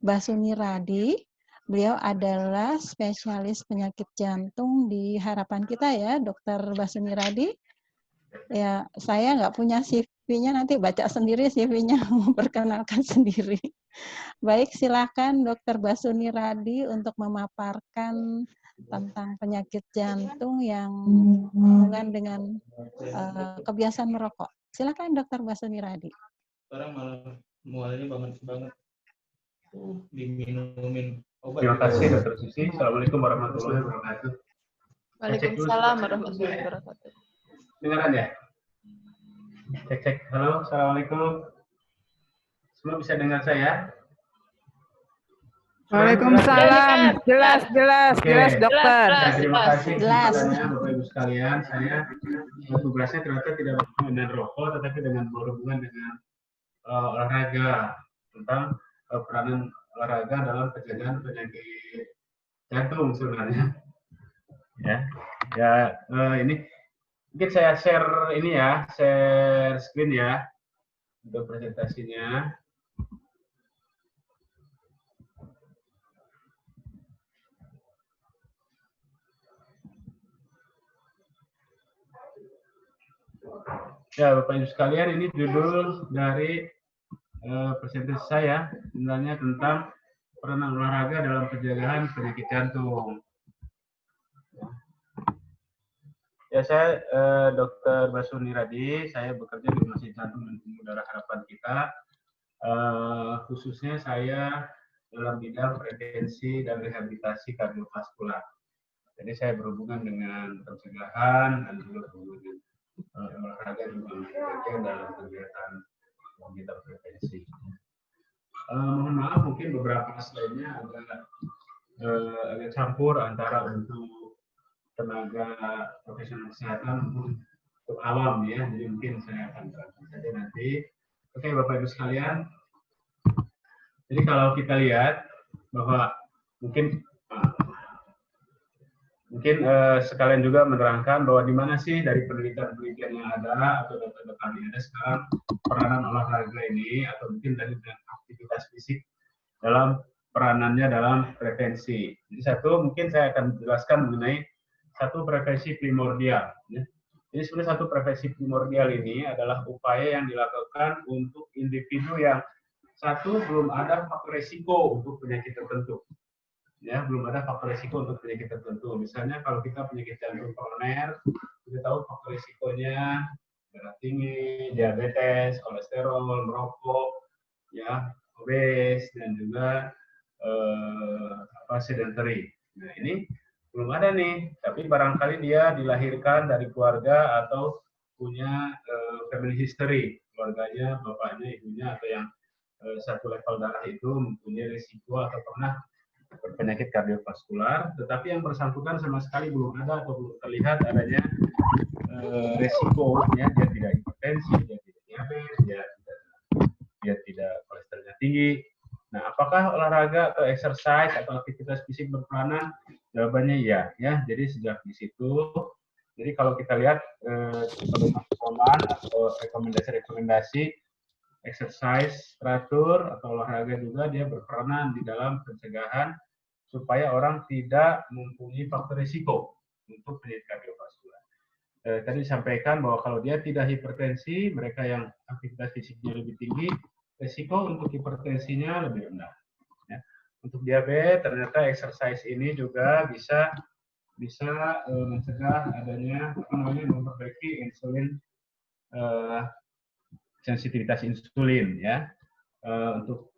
Basuni Radi. Beliau adalah spesialis penyakit jantung di harapan kita ya, Dokter Basuni Radi. Ya, saya nggak punya CV-nya, nanti baca sendiri CV-nya, memperkenalkan sendiri. Baik, silakan Dokter Basuni Radi untuk memaparkan tentang penyakit jantung yang berhubungan dengan kebiasaan merokok. Silakan Dokter Basuni Radi. Sekarang malah mualnya banget diminumin obat. Terima kasih Dr. Susi. Assalamualaikum warahmatullahi wabarakatuh. Waalaikumsalam warahmatullahi wabarakatuh. Dengaran ya? Cek. Halo, assalamualaikum. Semua bisa dengar saya? Waalaikumsalam. Jelas, dokter. Terima kasih Jelas. kesempatannya Bapak Ibu sekalian. Saya tugasnya ternyata tidak berhubungan dengan rokok, tetapi berhubungan dengan olahraga, tentang peranan olahraga dalam pencegahan penyakit jantung sebenarnya. Ini mungkin saya share ini ya, share screen ya untuk presentasinya. Ya, Bapak Ibu sekalian, ini judul dari presentasi saya sebenarnya tentang peranan olahraga dalam pencegahan penyakit jantung. Ya, saya Dr. Basuni Radi, saya bekerja di Rumah Sakit Jantung dan Pembuluh Darah Harapan kita. Khususnya saya dalam bidang prevensi dan rehabilitasi kardiovaskular. Jadi saya berhubungan dengan pencegahan dan juga berhubungan olahraga juga bagian dalam kegiatan kita prevensi. Mohon maaf, mungkin beberapa slide-nya agak campur antara untuk tenaga profesional kesehatan untuk awam ya, jadi mungkin saya akan terangkan saja nanti. Oke, Bapak Ibu sekalian, jadi kalau kita lihat bahwa mungkin sekalian juga menerangkan bahwa di mana sih dari penelitian yang ada atau data-data yang ada sekarang peranan olahraga ini, atau mungkin dari aktivitas fisik dalam peranannya dalam prevensi. Jadi mungkin saya akan jelaskan mengenai satu prevensi primordial. Ya. Jadi sebenarnya satu prevensi primordial ini adalah upaya yang dilakukan untuk individu yang satu belum ada faktor risiko untuk penyakit tertentu. Ya, belum ada faktor risiko untuk penyakit tertentu. Misalnya kalau kita penyakit jantung koroner, kita tahu faktor risikonya darah tinggi, diabetes, kolesterol, merokok, ya, obes, dan juga sedentary. Nah, ini belum ada nih, tapi barangkali dia dilahirkan dari keluarga atau punya family history, keluarganya, bapaknya, ibunya, atau yang satu level darah itu mempunyai risiko atau pernah berpenyakit kardiovaskular, tetapi yang bersangkutan sama sekali belum ada atau belum terlihat adanya risiko, ya, dia tidak hipertensi, dia tidak diabetes, dia tidak kolesterolnya tinggi. Nah, apakah olahraga atau exercise atau aktivitas fisik berperanan? Jawabannya iya, ya. Jadi sejak di situ, jadi kalau kita lihat pedoman atau rekomendasi exercise teratur atau olahraga juga dia berperanan di dalam pencegahan supaya orang tidak mempunyai faktor risiko untuk penyakit kardiovaskular. Tadi disampaikan bahwa kalau dia tidak hipertensi, mereka yang aktivitas fisiknya lebih tinggi, risiko untuk hipertensinya lebih rendah. Ya. Untuk diabetes, ternyata exercise ini juga bisa mencegah adanya memperbaiki insulin, sensitivitas insulin, ya.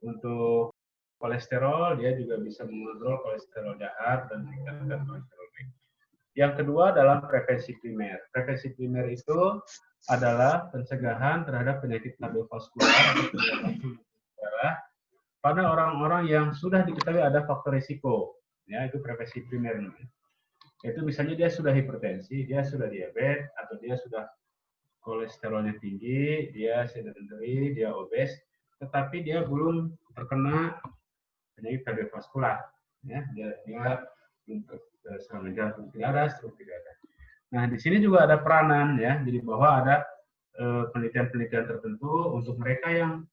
Untuk kolesterol, dia juga bisa mengontrol kolesterol jahat dan meningkatkan kolesterol baik. Yang kedua adalah prevensi primer. Prevensi primer itu adalah pencegahan terhadap penyakit kardiovaskular atau penyakit darah pada orang-orang yang sudah diketahui ada faktor risiko. Ya, itu prevensi primer. Itu misalnya dia sudah hipertensi, dia sudah diabetes, atau dia sudah kolesterolnya tinggi, dia sedentary, dia obes, tetapi dia belum terkena penyakit kardiovaskular, ya, dia untuk serangan jantung tidak ada, stroke tidak ada. Nah, di sini juga ada peranan, ya, jadi bahwa ada penelitian-penelitian tertentu untuk mereka yang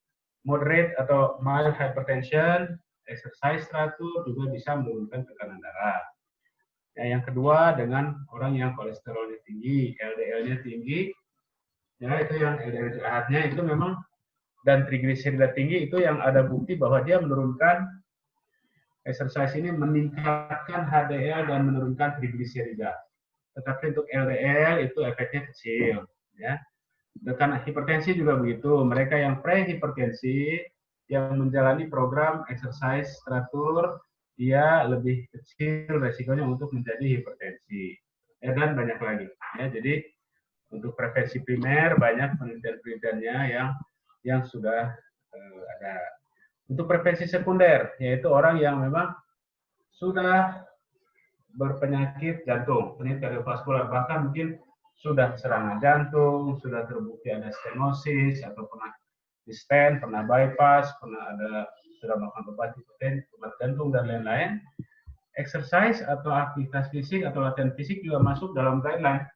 moderate atau mild hypertension, exercise teratur juga bisa menurunkan tekanan darah. Ya, yang kedua dengan orang yang kolesterolnya tinggi, LDL-nya tinggi, ya itu yang LDL jahatnya itu memang dan trigliserida tinggi itu yang ada bukti bahwa dia menurunkan exercise ini meningkatkan HDL dan menurunkan trigliserida. Tetapi untuk LDL itu efeknya kecil, ya. Dengan hipertensi juga begitu. Mereka yang prehipertensi yang menjalani program exercise teratur, dia lebih kecil resikonya untuk menjadi hipertensi. Ya, dan banyak lagi. Ya, jadi untuk prevensi primer banyak penelitian-penelitiannya yang sudah ada. Untuk prevensi sekunder, yaitu orang yang memang sudah berpenyakit jantung, penyakit kardiovaskular, bahkan mungkin sudah serangan jantung, sudah terbukti ada stenosis, atau pernah di stent, pernah bypass, sudah melakukan obat jantung, dan lain-lain. Exercise atau aktivitas fisik atau latihan fisik juga masuk dalam guideline.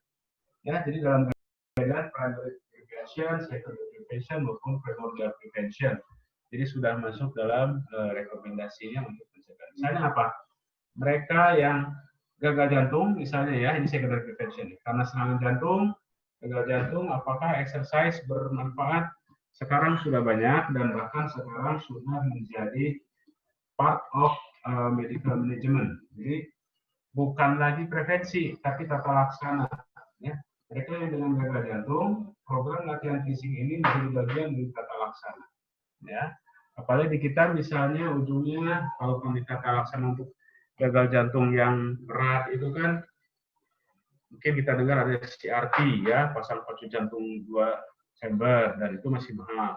Ya, jadi dalam guideline primary prevention, secondary prevention, maupun primordial prevention. Jadi sudah masuk dalam rekomendasinya untuk mencegah. Misalnya apa? Mereka yang gagal jantung, misalnya ya, ini secondary prevention. Karena serangan jantung, gagal jantung, apakah exercise bermanfaat? Sekarang sudah banyak dan bahkan sekarang sudah menjadi part of medical management. Jadi bukan lagi prevensi, tapi tata laksana. Ya. Mereka yang dengan gagal jantung, program latihan fisik ini menjadi bagian dari tata laksana. Ya. Apalagi di kita misalnya ujungnya kalau kami tata laksana untuk gagal jantung yang berat itu kan mungkin kita dengar ada CRT ya, pasang pacu jantung 2 chamber, dan itu masih mahal.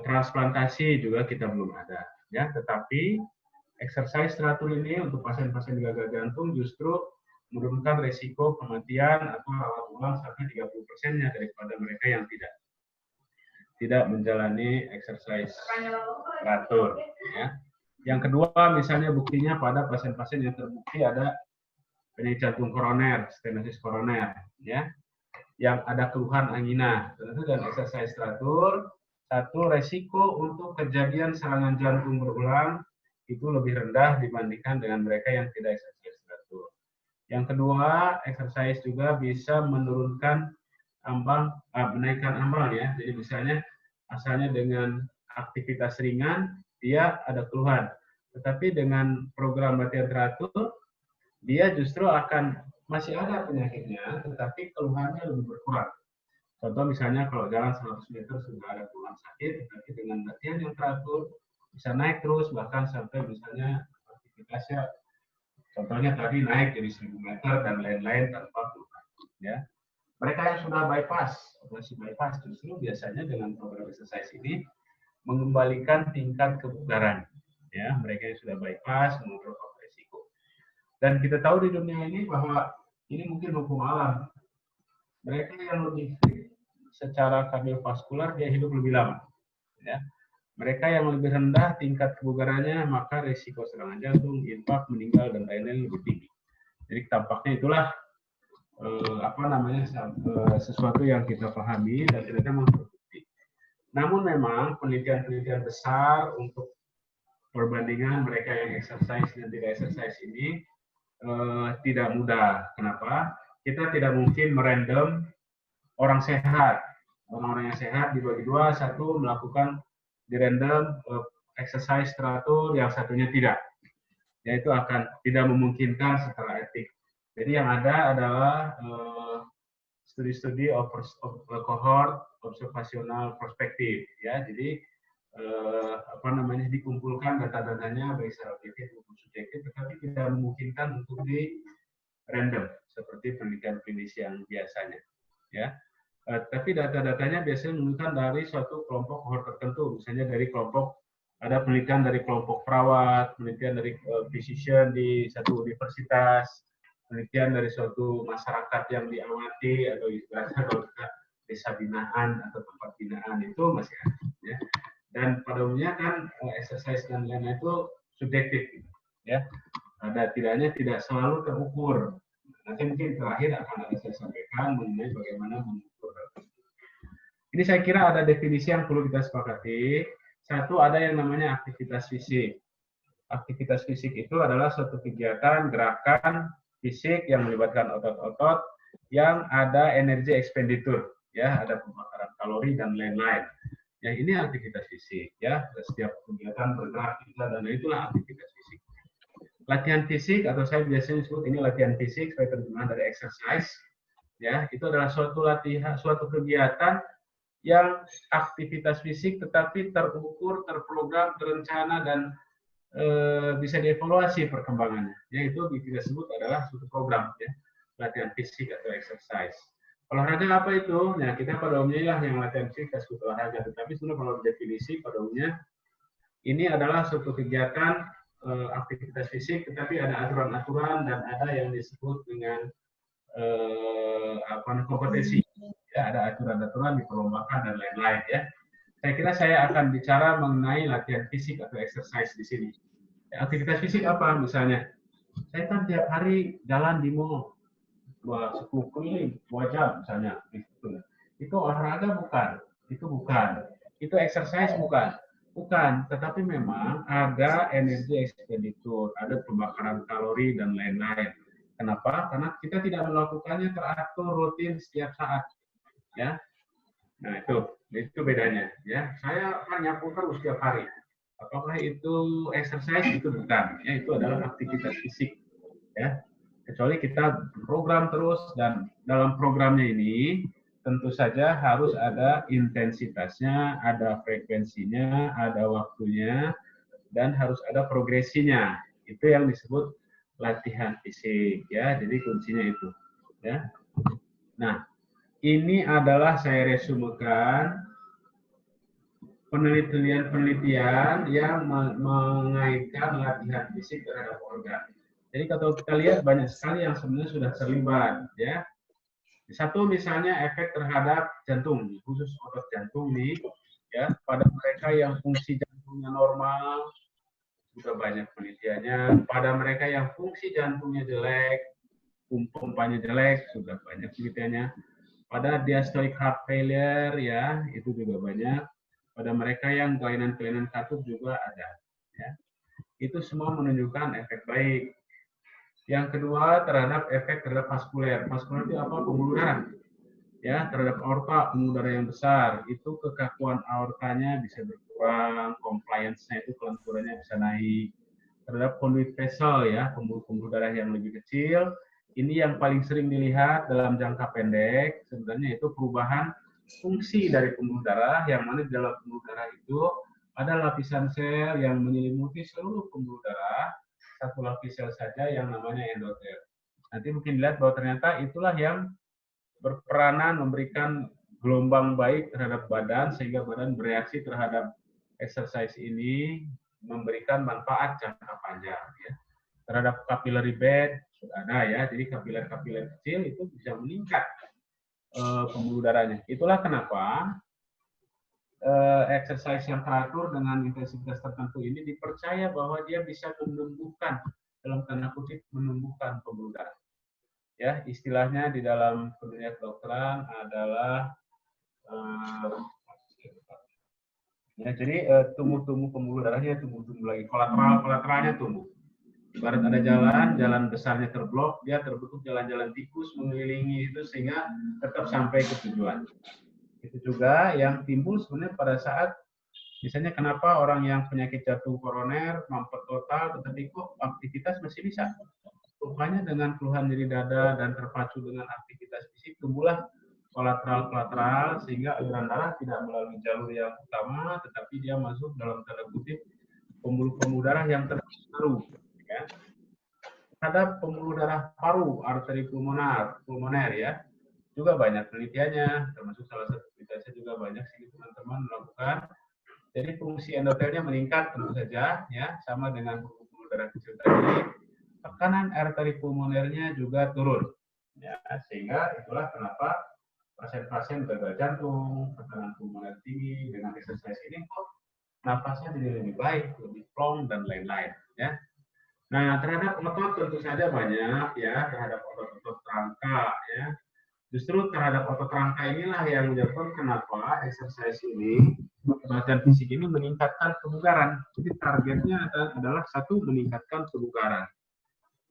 Transplantasi juga kita belum ada ya, tetapi exercise teratur ini untuk pasien-pasien gagal jantung justru menurunkan resiko kematian atau rawat ulang sampai 30%-nya daripada mereka yang tidak menjalani exercise teratur ya. Yang kedua, misalnya buktinya pada pasien-pasien yang terbukti ada penyakit jantung koroner, stenosis koroner, ya, yang ada keluhan angina. Tentu dan exercise teratur, satu resiko untuk kejadian serangan jantung berulang itu lebih rendah dibandingkan dengan mereka yang tidak exercise teratur. Yang kedua, exercise juga bisa menurunkan menaikkan ambang ya. Jadi misalnya asalnya dengan aktivitas ringan, dia ada keluhan. Tetapi dengan program latihan teratur, dia justru akan masih ada penyakitnya, tetapi keluhannya lebih berkurang. Contoh misalnya kalau jalan 100 meter sudah ada keluhan sakit, tetapi dengan latihan yang teratur, bisa naik terus, bahkan sampai misalnya aktivitasnya, contohnya tadi naik jadi 1000 meter dan lain-lain tanpa keluhan. Ya. Mereka yang sudah bypass, operasi bypass, justru biasanya dengan program exercise ini mengembalikan tingkat kebugaran. Ya, mereka yang sudah bypass menurut resiko. Dan kita tahu di dunia ini bahwa ini mungkin hukum alam. Mereka yang lebih fit secara kardiovaskular dia hidup lebih lama. Ya. Mereka yang lebih rendah tingkat kebugarannya maka resiko serangan jantung, infark, meninggal dan lain-lain lebih tinggi. Jadi tampaknya itulah sesuatu yang kita pahami dan ternyata memang terbukti. Namun memang penelitian-penelitian besar untuk perbandingan mereka yang exercise dan tidak exercise ini tidak mudah. Kenapa? Kita tidak mungkin merandom orang sehat. Orang-orang yang sehat dibagi dua, satu melakukan di random exercise teratur, yang satunya tidak. Yaitu akan tidak memungkinkan secara etik. Jadi yang ada adalah studi-studi cohort observasional prospektif, ya. Jadi dikumpulkan data-datanya baik secara objektif maupun subjektif, tetapi tidak memungkinkan untuk di random seperti penelitian klinis yang biasanya, ya. Tapi data-datanya biasanya menunjukkan dari suatu kelompok cohort tertentu, misalnya dari kelompok ada penelitian dari kelompok perawat, penelitian dari physician di satu universitas, penelitian dari suatu masyarakat yang diamati atau istilahnya kalau kita desa binaan atau tempat binaan itu masih ada. Ya. Dan pada umumnya kan exercise dan lain-lain itu subjektif, ya. Ada tidaknya tidak selalu terukur. Nanti mungkin terakhir akan ada saya sampaikan mengenai bagaimana mengukur. Ini saya kira ada definisi yang perlu kita sepakati. Satu, ada yang namanya aktivitas fisik. Aktivitas fisik itu adalah suatu kegiatan gerakan fisik yang melibatkan otot-otot yang ada energi ekspenditur, ya, ada pembakaran kalori dan lain-lain. Ya, ini aktivitas fisik, ya. Setiap kegiatan bergerak kita dan itulah aktivitas fisik. Latihan fisik atau saya biasanya sebut ini latihan fisik sebagai terjemahan dari exercise, ya. Itu adalah suatu latihan, suatu kegiatan yang aktivitas fisik tetapi terukur, terprogram, terencana dan bisa dievaluasi perkembangannya. Yaitu kita sebut adalah suatu program, ya, latihan fisik atau exercise. Olahraga apa itu? Nah, kita pada umumnya yang latihan fisik disebut olahraga. Tetapi sebenarnya kalau definisi pada umumnya ini adalah suatu kegiatan aktivitas fisik, tetapi ada aturan-aturan dan ada yang disebut dengan kompetisi. Ya, ada aturan-aturan diperlombakan dan lain-lain, ya. Saya kira saya akan bicara mengenai latihan fisik atau exercise di sini. Aktivitas fisik apa misalnya? Saya kan tiap hari jalan di mall 10 keliling, 2 jam misalnya. Itu olahraga bukan? Itu bukan. Itu exercise bukan? Bukan. Tetapi memang ada energi ekspenditur, ada pembakaran kalori dan lain-lain. Kenapa? Karena kita tidak melakukannya teratur rutin setiap saat. Ya. Nah, itu bedanya, ya. Saya akan nyapu terus setiap hari. Apakah itu exercise? Itu bukan, ya. Itu adalah aktivitas fisik, ya. Kecuali kita program terus, dan dalam programnya ini tentu saja harus ada intensitasnya, ada frekuensinya, ada waktunya, dan harus ada progresinya. Itu yang disebut latihan fisik, ya. Jadi kuncinya itu, ya. Nah, ini adalah saya resumekan penelitian-penelitian yang mengaitkan latihan fisik terhadap organ. Jadi kalau kita lihat banyak sekali yang sebenarnya sudah terlibat, ya. Satu misalnya efek terhadap jantung, khusus otot jantung nih, ya. Pada mereka yang fungsi jantungnya normal sudah banyak penelitiannya. Pada mereka yang fungsi jantungnya jelek, pompanya jelek, sudah banyak penelitiannya. Pada diastolic heart failure, ya, itu juga banyak. Pada mereka yang kelainan-kelainan katup juga ada, ya. Itu semua menunjukkan efek baik. Yang kedua terhadap efek terhadap vaskuler. Vaskuler itu apa? Pembuluh darah, ya, terhadap aorta, pembuluh darah yang besar. Itu kekakuan aortanya bisa berkurang, compliance-nya itu kelenturannya bisa naik. Terhadap conduit vessel, ya, pembuluh darah yang lebih kecil. Ini yang paling sering dilihat dalam jangka pendek, sebenarnya itu perubahan fungsi dari pembuluh darah, yang mana di dalam pembuluh darah itu ada lapisan sel yang menyelimuti seluruh pembuluh darah, satu lapis sel saja yang namanya endotel. Nanti mungkin dilihat bahwa ternyata itulah yang berperanan memberikan gelombang baik terhadap badan, sehingga badan bereaksi terhadap exercise ini, memberikan manfaat jangka panjang, ya. Terhadap capillary bed sudah ada, ya, jadi kapiler-kapiler kecil itu bisa meningkat pembuluh darahnya. Itulah kenapa exercise yang teratur dengan intensitas tertentu ini dipercaya bahwa dia bisa menumbuhkan, dalam tanda kutip, menumbuhkan pembuluh darah. Ya, istilahnya di dalam dunia kedokteran adalah ya, jadi tumbuh-tumbuh pembuluh darahnya tumbuh-tumbuh lagi, kolateralnya tumbuh. Ibarat ada jalan besarnya terblok, dia terbentuk jalan-jalan tikus mengelilingi itu sehingga tetap sampai ke tujuan. Itu juga yang timbul sebenarnya pada saat, misalnya kenapa orang yang penyakit jantung koroner mampet total, tetapi kok aktivitas masih bisa. Rupanya dengan keluhan nyeri dada dan terpacu dengan aktivitas fisik, tumbuhlah kolateral, sehingga aliran darah tidak melalui jalur yang utama, tetapi dia masuk dalam tanda kutip pembuluh darah yang terbaru. Ya. Terhadap pembuluh darah paru, arteri pulmoner, ya, juga banyak penelitiannya, termasuk salah satu penelitiannya juga banyak sih teman-teman melakukan. Jadi fungsi endotelnya meningkat tentu saja, ya, sama dengan pembuluh darah kecil tadi. Tekanan arteri pulmonernya juga turun, ya, sehingga itulah kenapa pasien-pasien gagal jantung, tekanan pulmoner tinggi, dengan exercise ini kok napasnya jadi lebih baik, lebih plong dan lain-lain, ya. Nah, terhadap otot tentu saja banyak, ya, terhadap otot-otot rangka, ya. Justru terhadap otot rangka inilah yang menyebabkan kenapa exercise ini latihan fisik ini meningkatkan kebugaran. Jadi targetnya adalah satu, meningkatkan kebugaran.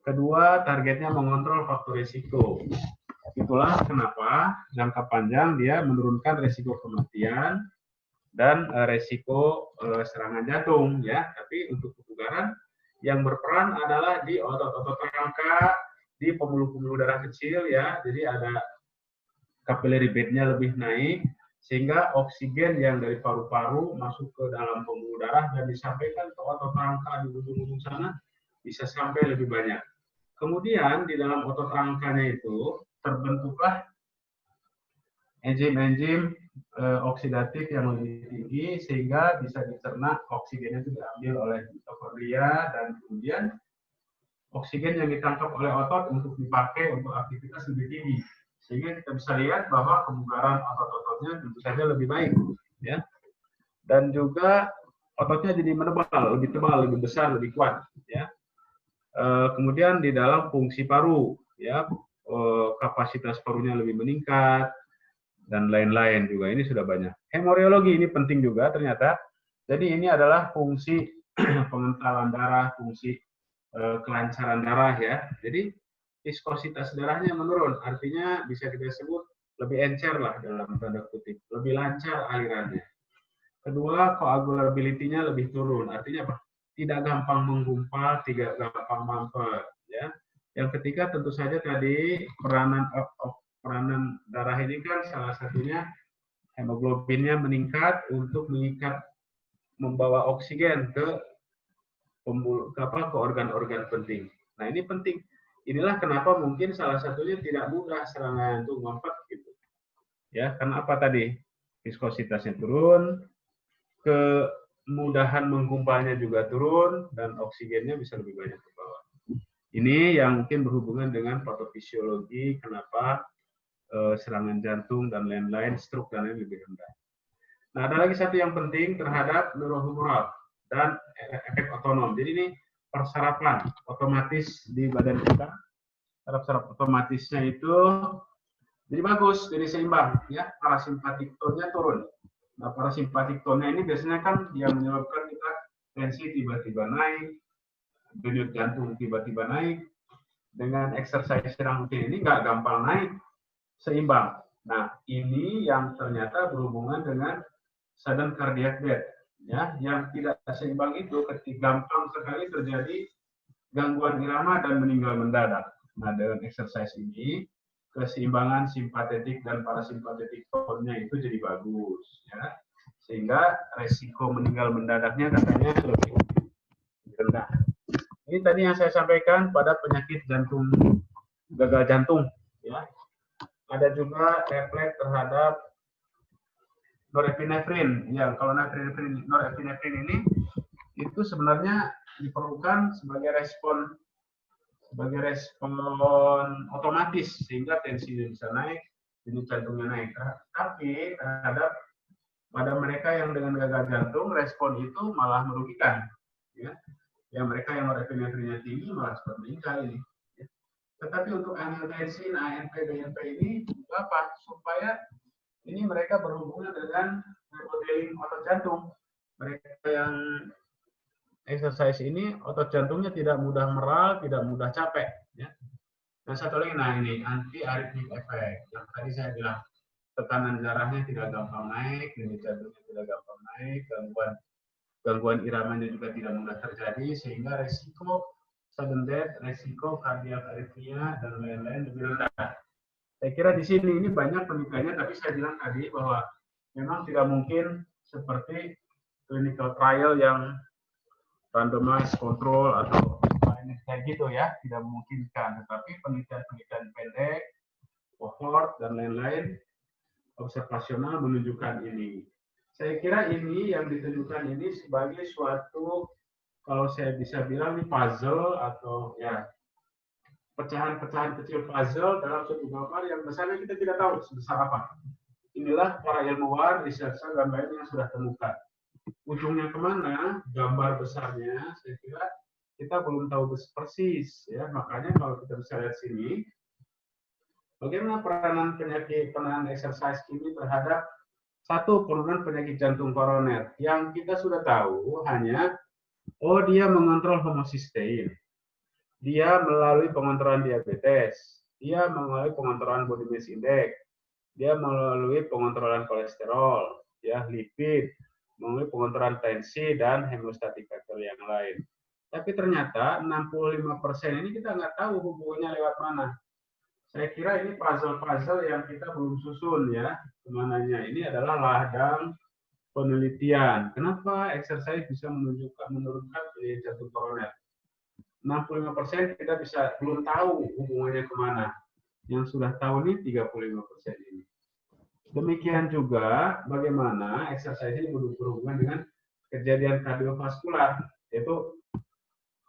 Kedua, targetnya mengontrol faktor risiko. Itulah kenapa jangka panjang dia menurunkan risiko kematian dan risiko serangan jantung, ya. Tapi untuk kebugaran yang berperan adalah di otot-otot rangka, di pembuluh-pembuluh darah kecil, ya. Jadi ada capillary bed-nya lebih naik, sehingga oksigen yang dari paru-paru masuk ke dalam pembuluh darah dan disampaikan ke otot rangka di ujung-ujung sana bisa sampai lebih banyak. Kemudian di dalam otot rangkanya itu terbentuklah enzim-enzim oksidatif yang lebih tinggi sehingga bisa dicerna oksigennya itu diambil oleh mitokondria dan kemudian oksigen yang ditangkap oleh otot untuk dipakai untuk aktivitas lebih tinggi. Sehingga kita bisa lihat bahwa kebugaran otot-ototnya tentu saja lebih baik, ya. Dan juga ototnya jadi menebal, lebih tebal, lebih besar, lebih kuat, ya. Kemudian di dalam fungsi paru, ya, kapasitas parunya lebih meningkat dan lain-lain juga. Ini sudah banyak. Hemoriologi ini penting juga ternyata. Jadi ini adalah fungsi pengentalan darah, fungsi kelancaran darah, ya. Jadi viskositas darahnya menurun, artinya bisa kita sebut lebih encer lah dalam tanda kutip, lebih lancar alirannya. Kedua, coagulability-nya lebih turun, artinya apa? Tidak gampang menggumpal, tidak gampang mampet, ya. Yang ketiga tentu saja tadi peranan darah ini kan salah satunya hemoglobinnya meningkat untuk mengikat, membawa oksigen ke organ-organ penting. Nah ini penting. Inilah kenapa mungkin salah satunya tidak mudah serangan jantung mampet gitu. Ya, karena apa tadi? Viskositasnya turun, kemudahan menggumpalnya juga turun, dan oksigennya bisa lebih banyak terbawa. Ini yang mungkin berhubungan dengan patofisiologi, kenapa serangan jantung dan lain-lain, stroke dan lain lebih rendah. Nah, ada lagi satu yang penting terhadap neurohumoral dan efek otonom. Jadi ini persarapan otomatis di badan kita, saraf-saraf otomatisnya itu jadi bagus, jadi seimbang, ya. Parasimpatik tone-nya turun. Nah, parasimpatik tone-nya ini biasanya kan yang menyebabkan kita tensi tiba-tiba naik, denyut jantung tiba-tiba naik. Dengan exercise yang rutin ini nggak gampang naik, seimbang. Nah, ini yang ternyata berhubungan dengan sudden cardiac death. Ya, yang tidak seimbang itu ketika gampang sekali terjadi gangguan irama dan meninggal mendadak. Nah, dengan exercise ini keseimbangan simpatetik dan parasimpatetik tone-nya itu jadi bagus, ya. Sehingga resiko meninggal mendadaknya katanya lebih rendah. Ini tadi yang saya sampaikan pada penyakit jantung, gagal jantung, ya. Ada juga refleks terhadap norepinefrin. Ya, kalau norepinefrin ini itu sebenarnya diperlukan sebagai respon otomatis sehingga tensinya bisa naik, denyut jantungnya naik. Tapi terhadap pada mereka yang dengan gagal jantung respon itu malah merugikan, ya. Yang mereka yang norepinefrinnya tinggi malah cepat meninggal ini. Ya. Tetapi untuk angiotensin, ANP, BNP ini apa? Supaya ini mereka berhubungan dengan remodeling otot jantung. Mereka yang exercise ini otot jantungnya tidak mudah meral, tidak mudah capek. Ya. Dan satu lagi, nah ini anti arrhythmic effect. Yang tadi saya bilang tekanan darahnya tidak gampang naik, denyut jantungnya tidak gampang naik, gangguan iramanya juga tidak mudah terjadi, sehingga resiko sudden death, resiko cardiac arrhythmia dan lain-lain lebih rendah. Saya kira di sini ini banyak penelitiannya, tapi saya bilang tadi bahwa memang tidak mungkin seperti clinical trial yang randomized control atau kayak gitu, ya, tidak memungkinkan. Tetapi penelitian-penelitian pendek, cohort dan lain-lain observasional menunjukkan ini. Saya kira ini yang ditunjukkan ini sebagai suatu, kalau saya bisa bilang ini puzzle atau ya pecahan-pecahan kecil puzzle dalam suatu gambar yang besarnya kita tidak tahu sebesar apa. Inilah para ilmuwan, researcher dan lain yang sudah temukan. Ujungnya kemana, gambar besarnya, saya kira kita belum tahu persis, ya. Makanya kalau kita bisa lihat sini, bagaimana peranan exercise ini terhadap Satu, penurunan penyakit jantung koroner. Yang kita sudah tahu hanya, dia mengontrol homocysteine. Dia melalui pengontrolan diabetes. Dia melalui pengontrolan body mass index. Dia melalui pengontrolan kolesterol, ya, lipid, melalui pengontrolan tensi dan hemostatik faktor yang lain. Tapi ternyata 65% ini kita nggak tahu hubungannya lewat mana. Saya kira ini puzzle-puzzle yang kita belum susun ya. Kemananya ini adalah ladang penelitian. Kenapa exercise bisa menurunkan penyakit jantung koroner? 65% kita belum tahu hubungannya kemana. Yang sudah tahu ini 35% ini. Demikian juga bagaimana exercise ini berhubungan dengan kejadian kardiovaskular, yaitu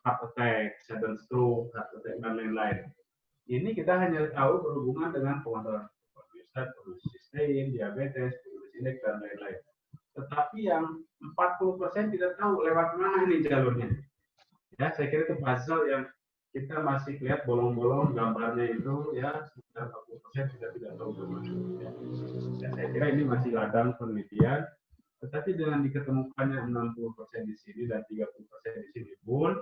heart attack, sudden stroke, heart attack, dan lain-lain. Ini kita hanya tahu berhubungan dengan pengontrolan homocysteine, diabetes, indeks, dan lain-lain. Tetapi yang 40% tidak tahu lewat mana ini jalurnya. Ya, saya kira itu puzzle yang kita masih lihat bolong-bolong gambarnya itu, ya, sekitar 40% kita tidak tahu bagaimana. Ya, saya kira ini masih ladang penelitian. Tetapi dengan diketemukannya 60% di sini dan 30% di sini pun,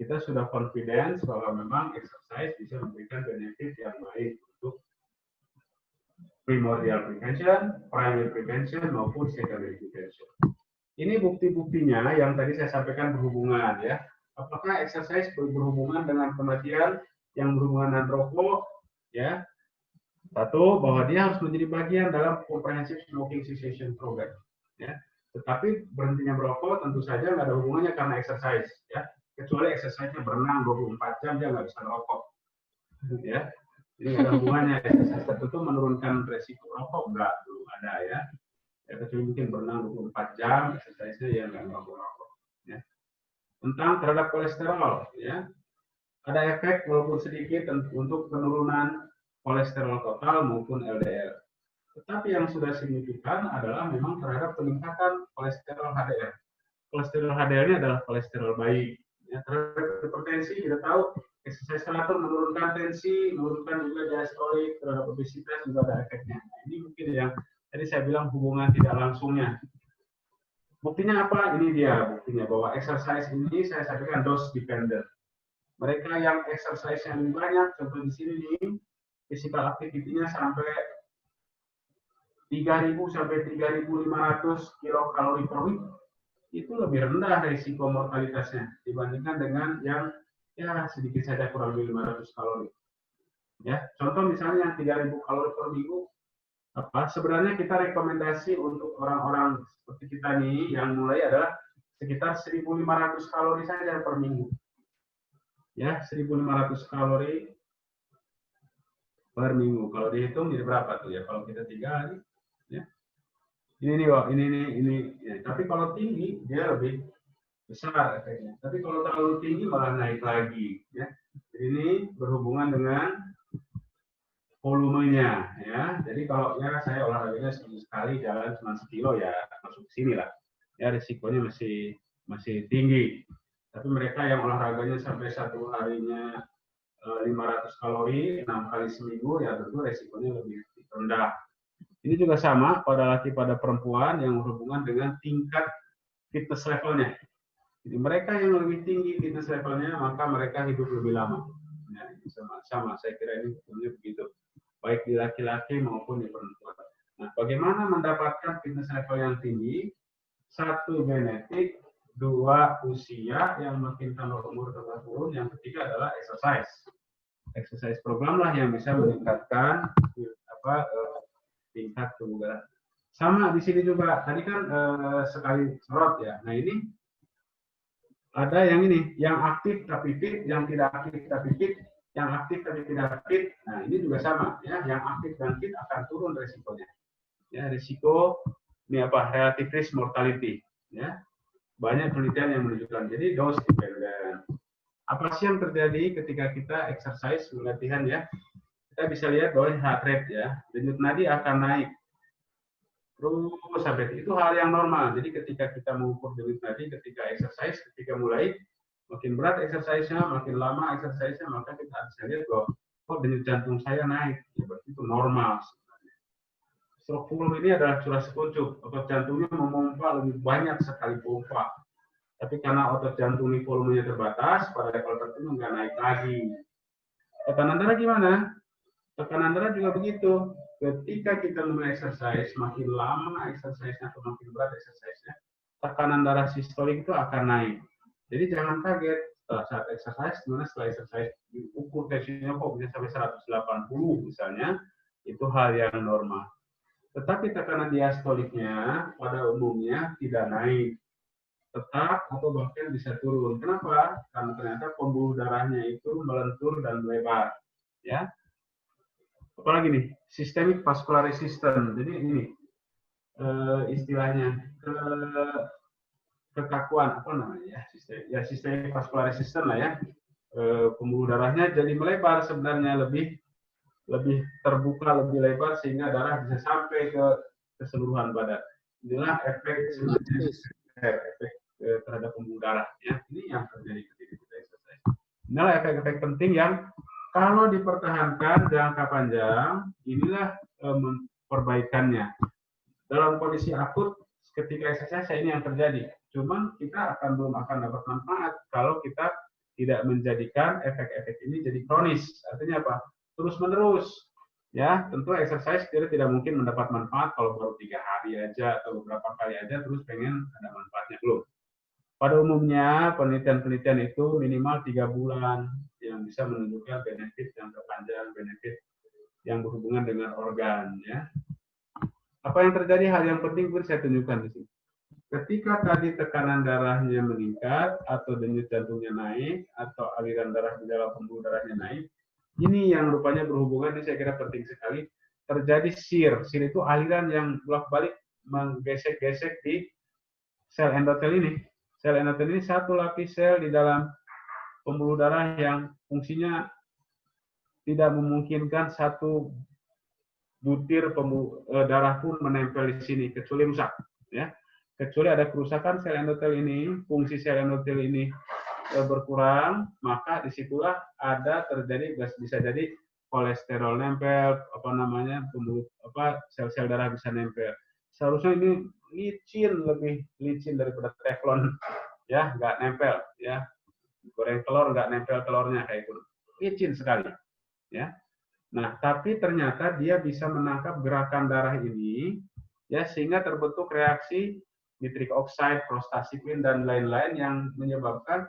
kita sudah confidence bahwa memang exercise bisa memberikan benefit yang baik untuk primordial prevention, primary prevention, maupun secondary prevention. Ini bukti-buktinya yang tadi saya sampaikan berhubungan ya. Apakah exercise berhubungan dengan kematian yang berhubungan dengan rokok? Ya, satu, bahwa dia harus menjadi bagian dalam comprehensive smoking cessation program. Ya, tetapi berhentinya merokok tentu saja nggak ada hubungannya karena exercise. Ya, kecuali exercise-nya berenang 24 jam dia nggak bisa merokok. Ya, jadi nggak ada hubungannya. Exercise tertentu menurunkan resiko rokok nggak, belum ada ya. Ya, kecuali mungkin berenang 24 jam, exercise-nya ya nggak merokok. Ya. Tentang terhadap kolesterol, ya, ada efek walaupun sedikit untuk penurunan kolesterol total maupun LDL. Tetapi yang sudah signifikan adalah memang terhadap peningkatan kolesterol HDL. Kolesterol HDL ini adalah kolesterol baik. Ya, terhadap hipertensi kita tahu exercise teratur menurunkan tensi, menurunkan juga diastolik, terhadap obesitas juga ada efeknya. Nah, ini mungkin yang tadi saya bilang hubungan tidak langsungnya. Buktinya apa? Ini dia buktinya bahwa exercise ini saya sampaikan dose dependent. Mereka yang exercise yang lebih banyak, contoh di sini nih, physical activity-nya sampai 3.000 sampai 3.500 kilokalori per week, itu lebih rendah risiko mortalitasnya dibandingkan dengan yang ya sedikit saja kurang lebih 500 kalori. Ya, contoh misalnya yang 3.000 kalori per minggu, sebenarnya kita rekomendasi untuk orang-orang seperti kita nih yang mulai adalah sekitar 1.500 kalori saja per minggu. Ya, 1.500 kalori per minggu. Kalau dihitung jadi berapa tuh ya? Kalau kita 3 hari, ya. Ini ya. Tapi kalau tinggi dia lebih besar efeknya. Tapi kalau terlalu tinggi malah naik lagi, ya. Jadi ini berhubungan dengan volumenya, ya. Jadi kalau ya saya olahraganya seminggu sekali jalan cuma 1 kilo ya masuk sini lah. Ya risikonya masih tinggi. Tapi mereka yang olahraganya sampai 1 harinya 500 kalori 6 kali seminggu ya tentu resikonya lebih rendah. Ini juga sama pada laki pada perempuan yang berhubungan dengan tingkat fitness levelnya. Jadi mereka yang lebih tinggi fitness levelnya maka mereka hidup lebih lama. Ya, sama saya kira ini begitu. Baik di laki-laki maupun di perempuan. Nah, bagaimana mendapatkan fitness level yang tinggi? 1 genetik, 2 usia yang makin tambah umur tambah turun, yang ketiga adalah exercise. Exercise program lah yang bisa meningkatkan tingkat kebugaran. Sama di sini juga. Tadi kan sekali sorot ya. Nah ini ada yang ini, yang aktif tapi fit, yang tidak aktif tapi fit, yang aktif tapi tidak fit. Nah ini juga sama ya. Yang aktif dan fit akan turun resikonya. Ya risiko ini relative risk mortality. Ya banyak penelitian yang menunjukkan. Jadi dose dependent. Apa sih yang terjadi ketika kita exercise latihan ya? Kita bisa lihat bahwa heart rate ya, denyut nadi akan naik. Terus sampai itu hal yang normal. Jadi ketika kita mengukur denyut nadi ketika exercise, ketika mulai makin berat exercise-nya, makin lama exercise-nya, maka kita bisa lihat bahwa kok denyut jantung saya naik. Ya, berarti itu normal sebenarnya. stroke volume ini adalah curah sekuncup. Otot jantungnya memompa lebih banyak sekali pompa. Tapi karena otot jantung ini volumenya terbatas, pada level tertentu nggak naik lagi. Tekanan darah gimana? Tekanan darah juga begitu. Ketika kita mulai exercise, makin lama exercise-nya atau makin berat exercise-nya, tekanan darah sistolik itu akan naik. Jadi jangan kaget setelah saat exercise, dimana setelah exercise diukur tensinya kok bisa sampai 180 misalnya, itu hal yang normal. Tetapi tekanan diastoliknya pada umumnya tidak naik, tetap atau bahkan bisa turun. Kenapa? Karena ternyata pembuluh darahnya itu melentur dan melebar. Ya. Apalagi nih, systemic vascular resistance. Jadi ini istilahnya kekakuan apa namanya ya, systemic vascular resistance lah ya. Pembuluh darahnya jadi melebar sebenarnya, lebih terbuka, lebih lebar sehingga darah bisa sampai ke keseluruhan badan. Inilah efek efek terhadap pembuluh darah ya. Ini yang terjadi ketika kita exercise. Inilah efek-efek penting yang kalau dipertahankan jangka panjang, inilah perbaikannya. Dalam kondisi akut ketika exercise ini yang terjadi. Cuman kita belum akan dapat manfaat kalau kita tidak menjadikan efek-efek ini jadi kronis. Artinya apa? Terus-menerus. Ya, tentu exercise kita tidak mungkin mendapat manfaat kalau baru 3 hari aja atau beberapa kali aja terus pengen ada manfaatnya, belum. Pada umumnya penelitian-penelitian itu minimal 3 bulan yang bisa menunjukkan benefit jangka panjang, benefit yang berhubungan dengan organ. Ya. Apa yang terjadi? Hal yang penting pun saya tunjukkan di sini. Ketika tadi tekanan darahnya meningkat atau denyut jantungnya naik atau aliran darah di dalam pembuluh darahnya naik, ini yang rupanya berhubungan, ini saya kira penting sekali, terjadi shear. Shear itu aliran yang bolak-balik menggesek-gesek di sel endotel ini. Sel endotel ini satu lapis sel di dalam pembuluh darah yang fungsinya tidak memungkinkan satu butir darah pun menempel di sini, kecuali rusak. Ya. Kecuali ada kerusakan sel endotel ini, fungsi sel endotel ini berkurang, maka disitulah ada terjadi, bisa jadi kolesterol nempel, sel-sel darah bisa nempel. Seharusnya ini licin, lebih licin daripada teflon, ya, nggak nempel, ya. Goreng telur nggak nempel telurnya kayak itu, licin sekali, ya. Nah, tapi ternyata dia bisa menangkap gerakan darah ini, ya, sehingga terbentuk reaksi nitric oxide, prostasiklin dan lain-lain yang menyebabkan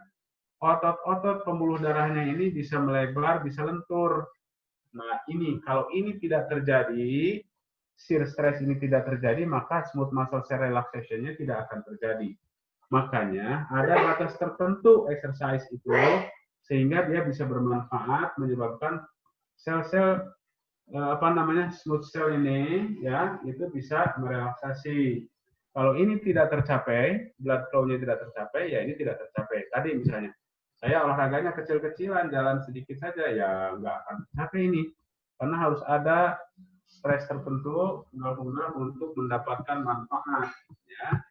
otot-otot pembuluh darahnya ini bisa melebar, bisa lentur. Nah, kalau ini tidak terjadi, shear stress ini tidak terjadi, maka smooth muscle cell relaxation-nya tidak akan terjadi. Makanya ada batas tertentu exercise itu sehingga dia bisa bermanfaat, menyebabkan sel-sel smooth cell ini ya itu bisa merelaksasi. Kalau ini tidak tercapai, blood flow-nya tidak tercapai, ya ini tidak tercapai. Tadi misalnya saya olahraganya kecil-kecilan, jalan sedikit saja, ya nggak akan tercapai ini. Karena harus ada stres tertentu benar-benar untuk mendapatkan manfaat. Ya.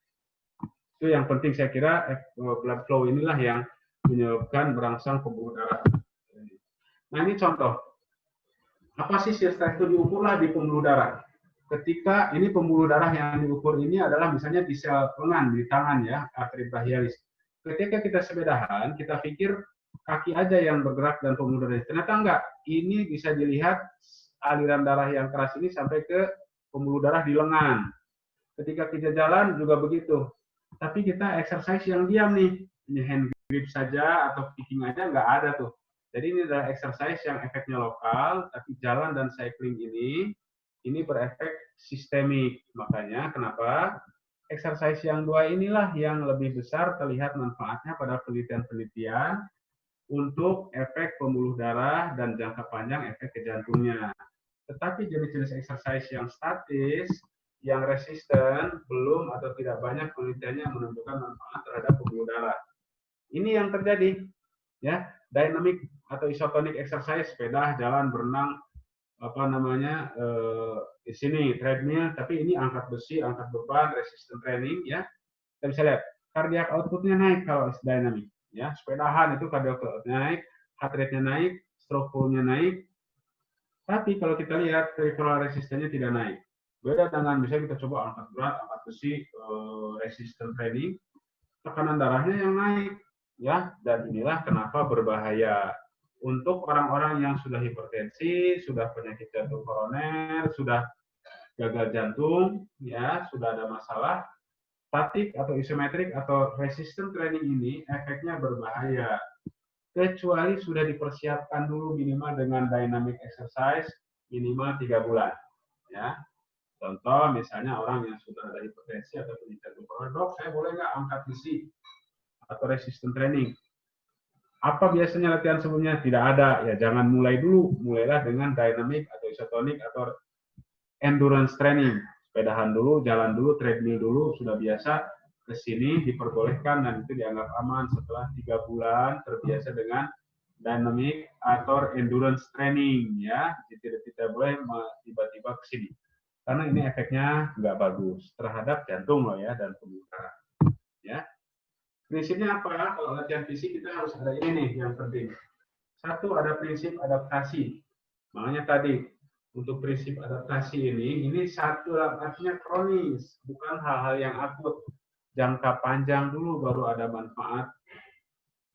Itu yang penting saya kira, blood flow inilah yang menyebabkan berangsang pembuluh darah. Nah ini contoh. Apa sih shear stress itu? Diukurlah di pembuluh darah. Ketika ini pembuluh darah yang diukur ini adalah misalnya di sel lengan, di tangan ya, arteri brachialis. Ketika kita sepedahan, kita pikir kaki aja yang bergerak dan pembuluh darah. Ternyata enggak. Ini bisa dilihat aliran darah yang keras ini sampai ke pembuluh darah di lengan. Ketika kita jalan juga begitu. Tapi kita exercise yang diam nih. Ini hand grip saja atau kicking aja enggak ada tuh. Jadi ini adalah exercise yang efeknya lokal, tapi jalan dan cycling ini berefek sistemik. Makanya kenapa exercise yang dua inilah yang lebih besar terlihat manfaatnya pada penelitian-penelitian untuk efek pembuluh darah dan jangka panjang efek ke jantungnya. Tetapi jenis-jenis exercise yang statis, yang resisten, belum atau tidak banyak penelitiannya menunjukkan manfaat terhadap pembuluh darah. Ini yang terjadi, ya, dynamic atau isotonic exercise, sepeda, jalan, berenang, di sini treadmill, tapi ini angkat besi, angkat beban, resistance training, ya. Kita bisa lihat cardiac output-nya naik kalau dynamic, ya. Sepedahan itu cardiac output-nya naik, heart rate-nya naik, stroke volume-nya naik. Tapi kalau kita lihat peripheral resistance-nya tidak naik. Beda dengan misalnya kita coba angkat berat, angkat besi, resistance training, tekanan darahnya yang naik, ya. Dan inilah kenapa berbahaya untuk orang-orang yang sudah hipertensi, sudah penyakit jantung koroner, sudah gagal jantung, ya, sudah ada masalah. Statik atau isometrik atau resistance training ini efeknya berbahaya. Kecuali sudah dipersiapkan dulu minimal dengan dynamic exercise minimal 3 bulan, ya. Contoh misalnya orang yang sudah ada hipertensi atau penyakit jantung koroner, dok, saya boleh nggak angkat besi atau resistance training? Apa biasanya latihan sebelumnya? Tidak ada, ya jangan mulai dulu. Mulailah dengan dynamic atau isotonik atau endurance training. Sepedahan dulu, jalan dulu, treadmill dulu, sudah biasa ke sini diperbolehkan dan itu dianggap aman setelah 3 bulan terbiasa dengan dynamic atau endurance training, ya. Tidak boleh tiba-tiba ke sini. Karena ini efeknya nggak bagus terhadap jantung loh ya dan pembuluh darah. Ya. Prinsipnya apa? Kalau latihan fisik kita harus ada ini nih yang penting. Satu, ada prinsip adaptasi. Makanya tadi untuk prinsip adaptasi ini satu artinya kronis, bukan hal-hal yang akut. Jangka panjang dulu baru ada manfaat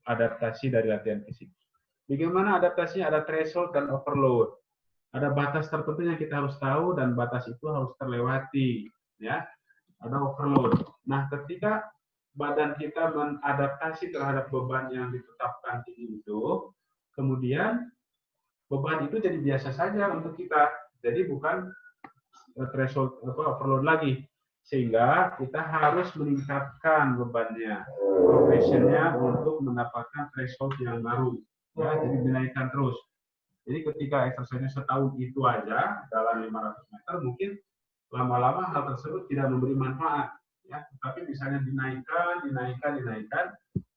adaptasi dari latihan fisik. Bagaimana adaptasinya? Ada threshold dan overload. Ada batas tertentu yang kita harus tahu dan batas itu harus terlewati, ya. Ada overload. Nah, ketika badan kita mengadaptasi terhadap beban yang ditetapkan itu, kemudian beban itu jadi biasa saja untuk kita. Jadi bukan threshold overload lagi. Sehingga kita harus meningkatkan bebannya, progressionnya untuk mendapatkan threshold yang baru. Ya, jadi dinaikkan terus. Jadi ketika exercise-nya setahun itu aja, dalam 500 meter, mungkin lama-lama hal tersebut tidak memberi manfaat. Ya. Tapi misalnya dinaikkan,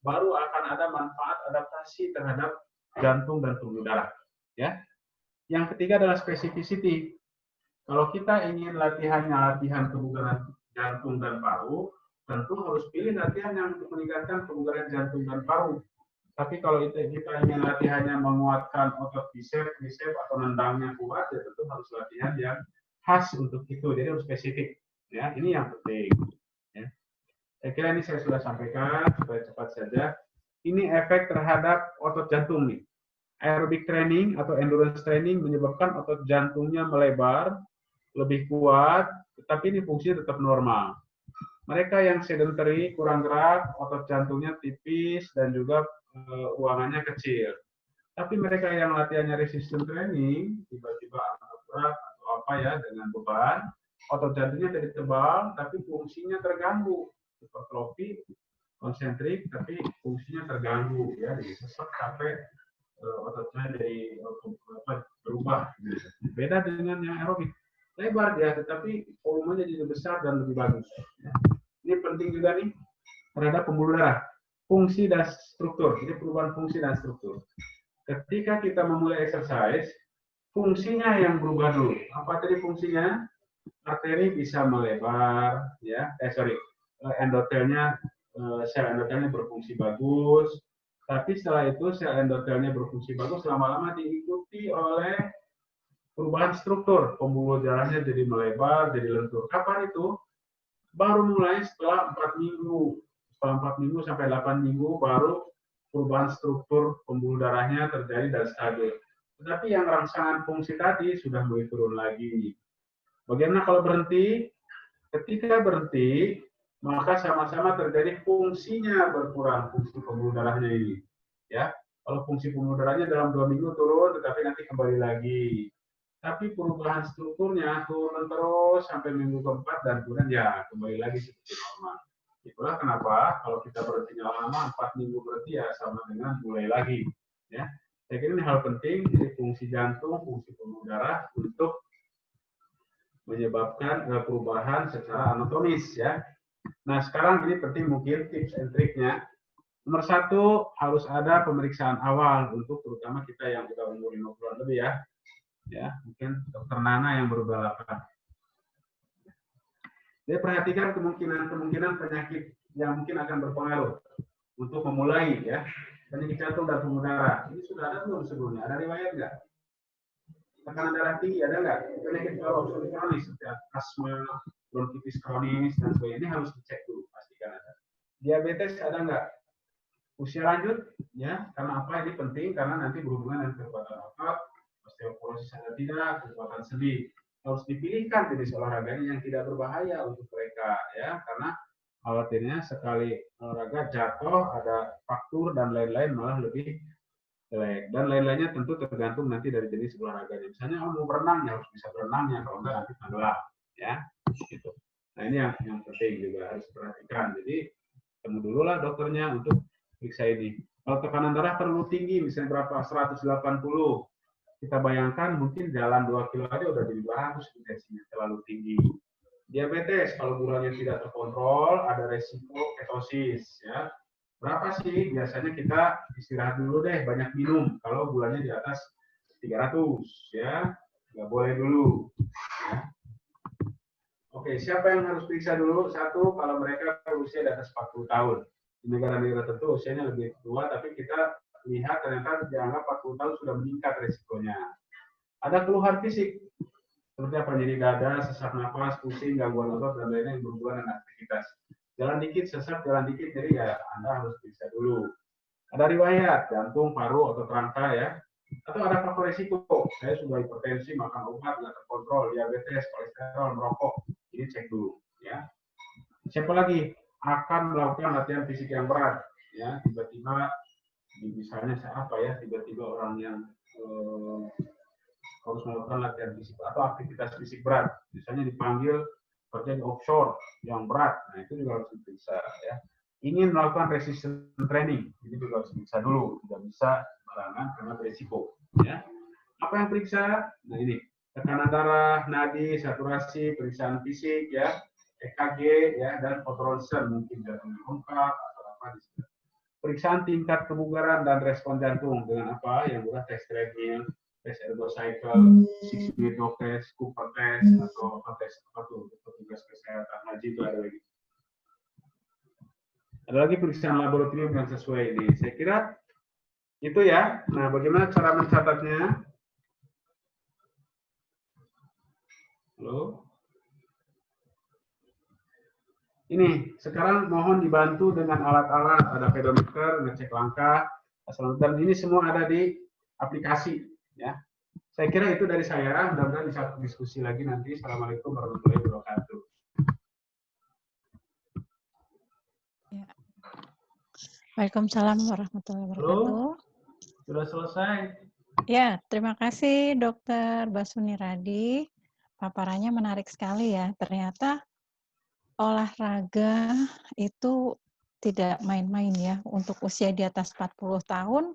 baru akan ada manfaat adaptasi terhadap jantung dan pembuluh darah. Ya. Yang ketiga adalah specificity. Kalau kita ingin latihan kebugaran jantung dan paru, tentu harus pilih latihan yang untuk meningkatkan kebugaran jantung dan paru. Tapi kalau kita ingin latihannya menguatkan otot bicep atau nendangnya kuat, ya tentu harus latihan yang khas untuk itu. Jadi harus spesifik. Ya, ini yang penting. Ya. Saya kira ini saya sudah sampaikan supaya cepat saja. Ini efek terhadap otot jantung nih. Aerobic training atau endurance training menyebabkan otot jantungnya melebar, lebih kuat, tetapi ini fungsinya tetap normal. Mereka yang sedentary, kurang gerak, otot jantungnya tipis dan juga ruangannya kecil. Tapi mereka yang latihannya resistance training, tiba-tiba angkat berat atau apa ya dengan beban, otot jantungnya jadi tebal, tapi fungsinya terganggu. Hipertrofi, konsentrik, tapi fungsinya terganggu, ya, jadi sesak, capek, ototnya jadi berubah. Beda dengan yang aerobik, lebar dia, tetapi volumenya jadi besar dan lebih bagus. Ya. Ini penting juga nih terhadap pembuluh darah. Fungsi dan struktur, jadi perubahan fungsi dan struktur. Ketika kita memulai exercise, fungsinya yang berubah dulu. Apa tadi fungsinya? Arteri bisa melebar, ya. Endotelnya, sel endotelnya berfungsi bagus. Tapi setelah itu sel endotelnya berfungsi bagus, lama-lama diikuti oleh perubahan struktur. Pembuluh darahnya jadi melebar, jadi lentur. Kapan itu? Baru mulai setelah 4 minggu. Setelah 4 minggu sampai 8 minggu baru perubahan struktur pembuluh darahnya terjadi dan stabil. Tetapi yang rangsangan fungsi tadi sudah mulai turun lagi. Bagaimana kalau berhenti? Ketika berhenti, maka sama-sama terjadi fungsinya berkurang, fungsi pembuluh darahnya ini. Ya, kalau fungsi pembuluh darahnya dalam 2 minggu turun, tetapi nanti kembali lagi. Tapi perubahan strukturnya turun terus sampai minggu keempat dan kemudian ya kembali lagi seperti normal. Itulah kenapa kalau kita berhentinya lama, 4 minggu berhenti ya sama dengan mulai lagi. Ya, saya kira ini hal penting, jadi fungsi jantung, fungsi pembuluh darah untuk menyebabkan perubahan secara anatomis, ya. Nah sekarang ini penting mungkin tips and triknya. Nomor 1 harus ada pemeriksaan awal untuk terutama kita yang sudah umur 50-an lebih ya. Ya, mungkin dokter Nana yang baru balapan. Jadi perhatikan kemungkinan penyakit yang mungkin akan berpengaruh untuk memulai ya penyakit jantung dan pembuluh darah. Ini sudah ada belum sebelumnya? Ada riwayat nggak? Tekanan darah tinggi ada nggak? Penyakit paru kronis seperti asma, bronkitis kronis dan sebagainya. Ini harus dicek dulu, pastikan ada. Diabetes ada nggak? Usia lanjut, ya, karena apa? Ini penting karena nanti berhubungan dengan kekuatan otot, osteoporosis ada tidak, kekuatan sendi. Harus dipilihkan jenis olahraganya yang tidak berbahaya untuk mereka, ya, karena khawatirnya sekali olahraga jatuh, ada fraktur dan lain-lain malah lebih jelek. Dan lain-lainnya tentu tergantung nanti dari jenis olahraganya. Misalnya mau berenang ya harus bisa berenangnya, kalau enggak nanti tenggelam, ya, gitu. Nah ini yang penting juga harus diperhatikan. Jadi temu dulu lah dokternya untuk periksa ini. Kalau tekanan darah terlalu tinggi, misalnya berapa 180, kita bayangkan mungkin jalan 2 kilo aja udah jadi 200 intensinya, terlalu tinggi. Diabetes, kalau gulanya tidak terkontrol, ada resiko ketosis, ya. Berapa sih? Biasanya kita istirahat dulu deh, banyak minum. Kalau gulanya di atas 300, ya, nggak boleh dulu. Ya. Oke, siapa yang harus periksa dulu? Satu, kalau mereka berusia di atas 40 tahun. Di negara-negara tertentu usianya lebih tua, tapi kita lihat ternyata dianggap 40 tahun sudah meningkat resikonya. Ada keluhan fisik, seperti apa? Nyeri dada, sesak napas, pusing, gangguan otot, dan lainnya yang berhubungan dengan aktivitas. Jalan dikit, sesak, jalan dikit, jadi ya Anda harus periksa dulu. Ada riwayat, jantung, paru, otot rangka, ya. Atau ada faktor resiko, saya sudah hipertensi, makan obat, nggak terkontrol, diabetes, kolesterol, merokok. Ini cek dulu, ya. Siapa lagi akan melakukan latihan fisik yang berat, ya, tiba-tiba misalnya apa ya, tiba-tiba orang yang harus melakukan latihan fisik atau aktivitas fisik berat, misalnya dipanggil kerja di offshore yang berat, nah itu juga harus diperiksa, ya. Ingin melakukan resistance training, ini juga harus diperiksa dulu, tidak bisa sembarangan karena berisiko, ya. Apa yang periksa? Nah ini tekanan darah, nadi, saturasi, periksaan fisik, ya, EKG, ya, dan foto ronsen mungkin jantung bengkak atau apa di sini. Periksaan tingkat kebugaran dan respon jantung dengan apa? Yang bukan tes treadmill, tes ergocycle, 6-minute walk test, Cooper test, atau tes apa tuh petugas kesehatan haji itu ada lagi. Ada lagi periksaan laboratorium yang sesuai ini. Saya kira itu ya. Nah, bagaimana cara mencatatnya? Halo? Ini, sekarang mohon dibantu dengan alat-alat, ada pedometer, ngecek langkah, dan ini semua ada di aplikasi, ya. Saya kira itu dari saya, mudah-mudahan bisa diskusi lagi nanti. Assalamualaikum warahmatullahi wabarakatuh. Ya. Waalaikumsalam warahmatullahi wabarakatuh. Sudah selesai? Ya, terima kasih Dr. Basuni Radi. Paparannya menarik sekali ya. Ternyata olahraga itu tidak main-main ya. Untuk usia di atas 40 tahun,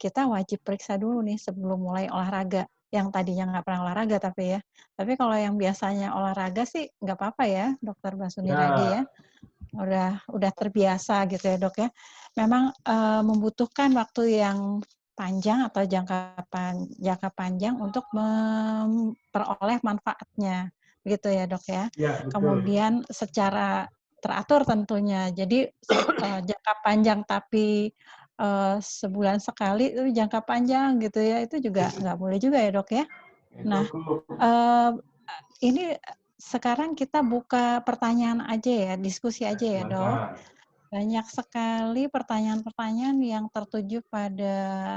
kita wajib periksa dulu nih sebelum mulai olahraga. Yang tadinya nggak pernah olahraga tapi ya. Tapi kalau yang biasanya olahraga sih nggak apa-apa ya, Dr. Basuni Radi ya. Udah terbiasa gitu ya dok ya. Memang membutuhkan waktu yang panjang atau jangka panjang untuk memperoleh manfaatnya. Begitu ya dok ya. Ya, betul. Kemudian secara teratur tentunya. Jadi jangka panjang tapi sebulan sekali itu jangka panjang gitu ya, itu juga nggak boleh juga ya dok ya. Nah ini sekarang kita buka pertanyaan aja ya, diskusi aja ya dok. Banyak sekali pertanyaan-pertanyaan yang tertuju pada